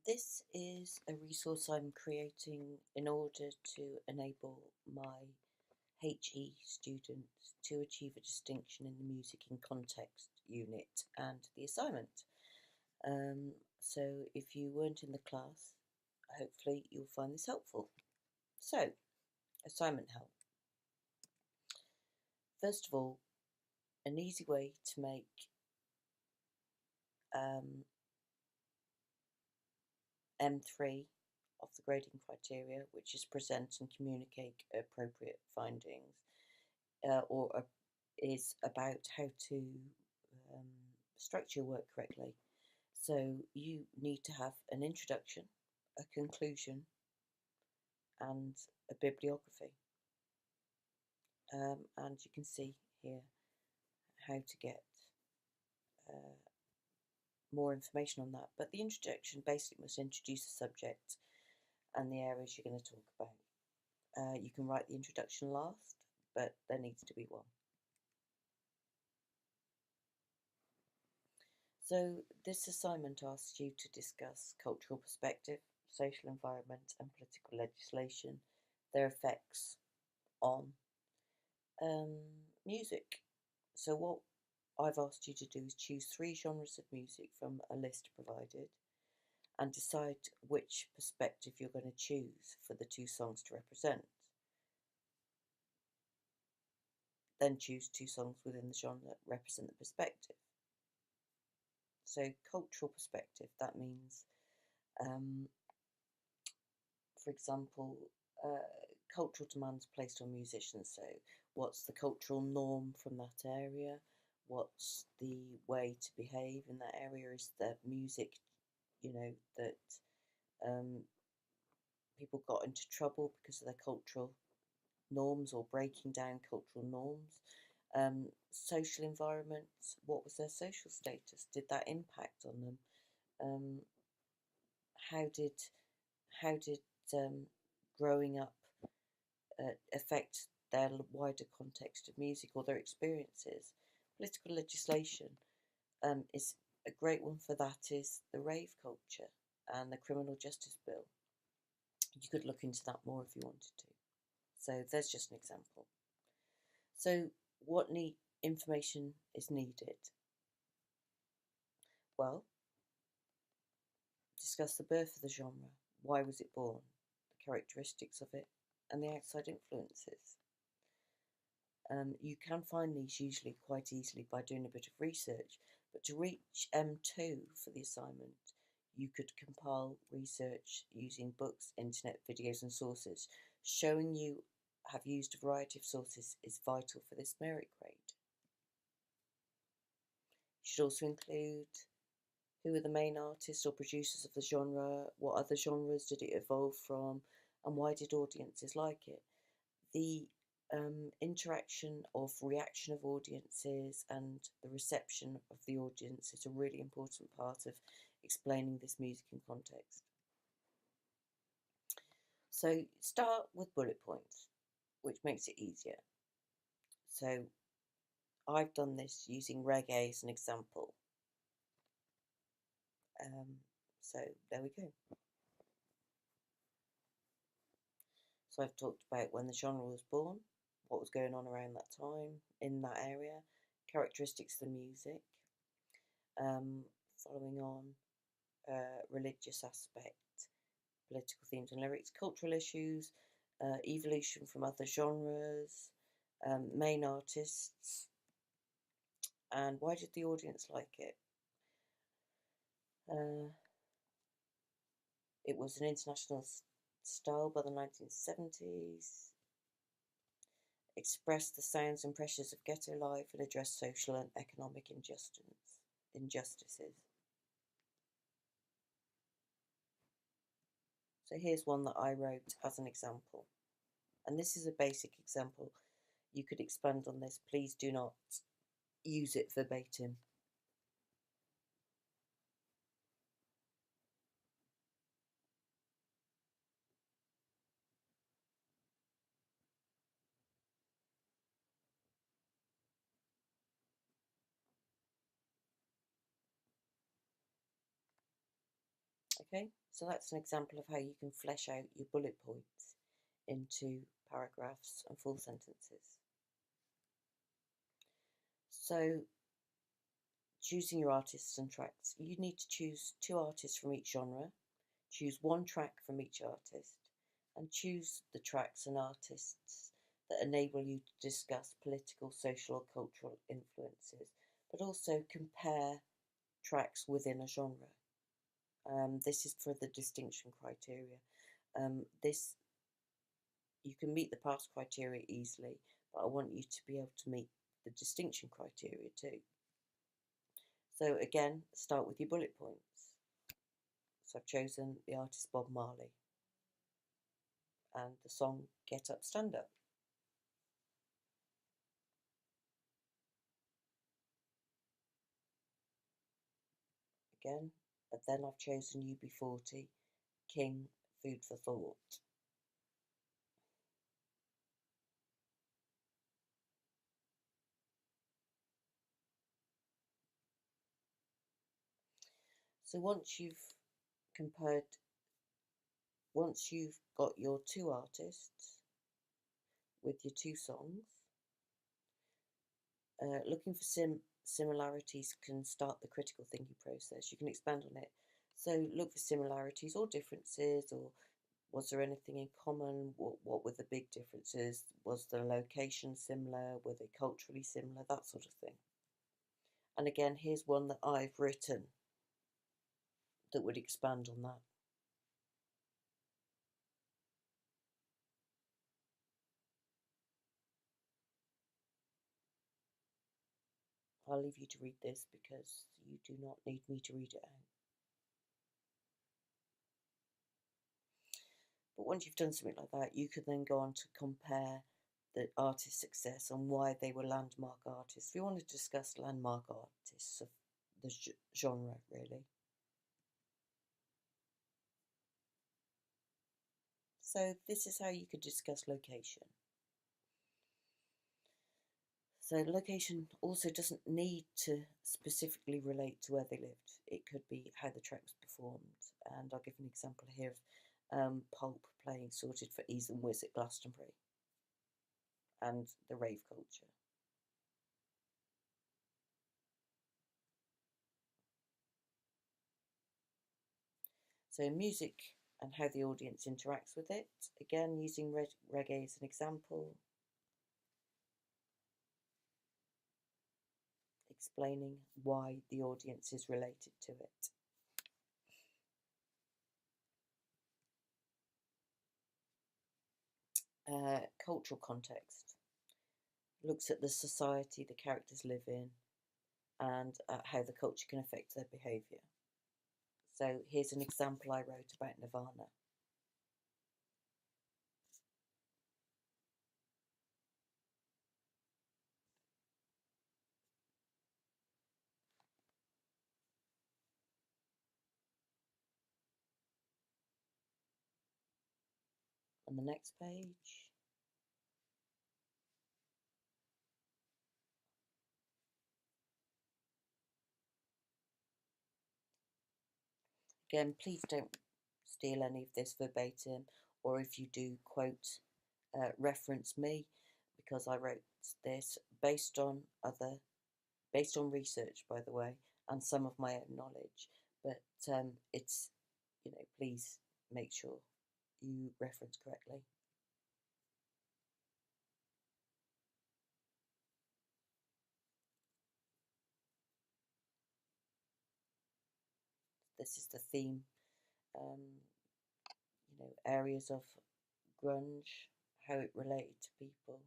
This is a resource I'm creating in order to enable my HE students to achieve a distinction in the music in context unit and the assignment. So if you weren't in the class, hopefully you'll find this helpful. So, assignment help. First of all, an easy way to make M3 of the grading criteria, which is present and communicate appropriate findings, is about how to structure your work correctly. So you need to have an introduction, a conclusion, and a bibliography. And you can see here how to get more information on that. But the introduction basically must introduce the subject and the areas you're going to talk about. You can write the introduction last, but there needs to be one. So this assignment asks you to discuss cultural perspective, social environment and political legislation, their effects on music. So what I've asked you to do is choose 3 genres of music from a list provided and decide which perspective you're going to choose for the 2 songs to represent. Then choose 2 songs within the genre that represent the perspective. So cultural perspective, that means, for example, cultural demands placed on musicians. So what's the cultural norm from that area? What's the way to behave in that area? Is there music, that people got into trouble because of their cultural norms or breaking down cultural norms? Social environment, what was their social status? Did that impact on them? How did growing up affect their wider context of music or their experiences? Political legislation is a great one for that is the rave culture and the criminal justice bill. You could look into that more if you wanted to. So there's just an example. So what information is needed? Well, discuss the birth of the genre. Why was it born? The characteristics of it and the outside influences. You can find these usually quite easily by doing a bit of research, but to reach M2 for the assignment, you could compile research using books, internet, videos and sources. Showing you have used a variety of sources is vital for this merit grade. You should also include who are the main artists or producers of the genre, what other genres did it evolve from, and why did audiences like it. The interaction of reaction of audiences and the reception of the audience is a really important part of explaining this music in context. So start with bullet points, which makes it easier. So I've done this using reggae as an example. So there we go. So I've talked about when the genre was born, what was going on around that time in that area, characteristics of the music, following on religious aspect, political themes and lyrics, cultural issues, evolution from other genres, main artists, and why did the audience like it? It was an international style by the 1970s, expressed the sounds and pressures of ghetto life and addressed social and economic injustices. So here's one that I wrote as an example. And this is a basic example. You could expand on this. Please do not use it verbatim. Okay, so that's an example of how you can flesh out your bullet points into paragraphs and full sentences. So choosing your artists and tracks, you need to choose 2 artists from each genre, choose 1 track from each artist, and choose the tracks and artists that enable you to discuss political, social, or cultural influences, but also compare tracks within a genre. This is for the distinction criteria. This you can meet the pass criteria easily, but I want you to be able to meet the distinction criteria too. So again, start with your bullet points. So I've chosen the artist Bob Marley and the song Get Up, Stand Up. Again, and then I've chosen UB40, King, Food for Thought. So once you've got your 2 artists with your 2 songs, looking for similarities can start the critical thinking process. You can expand on it. So look for similarities or differences, or was there anything in common? What were the big differences? Was the location similar? Were they culturally similar? That sort of thing. And again, here's one that I've written that would expand on that. I'll leave you to read this because you do not need me to read it out. But once you've done something like that, you can then go on to compare the artist's success and why they were landmark artists. We want to discuss landmark artists of the genre, really. So this is how you could discuss location. So location also doesn't need to specifically relate to where they lived. It could be how the track was performed. And I'll give an example here of Pulp playing Sorted for Ease and Whiz at Glastonbury and the rave culture. So music and how the audience interacts with it. Again, using reggae as an example. Explaining why the audience is related to it. Cultural context. Looks at the society the characters live in and how the culture can affect their behaviour. So here's an example I wrote about Nirvana. On the next page, again, please don't steal any of this verbatim, or if you do, quote, reference me, because I wrote this based on research, by the way, and some of my own knowledge. But it's, please make sure you reference correctly. This is the theme, areas of grunge, how it related to people.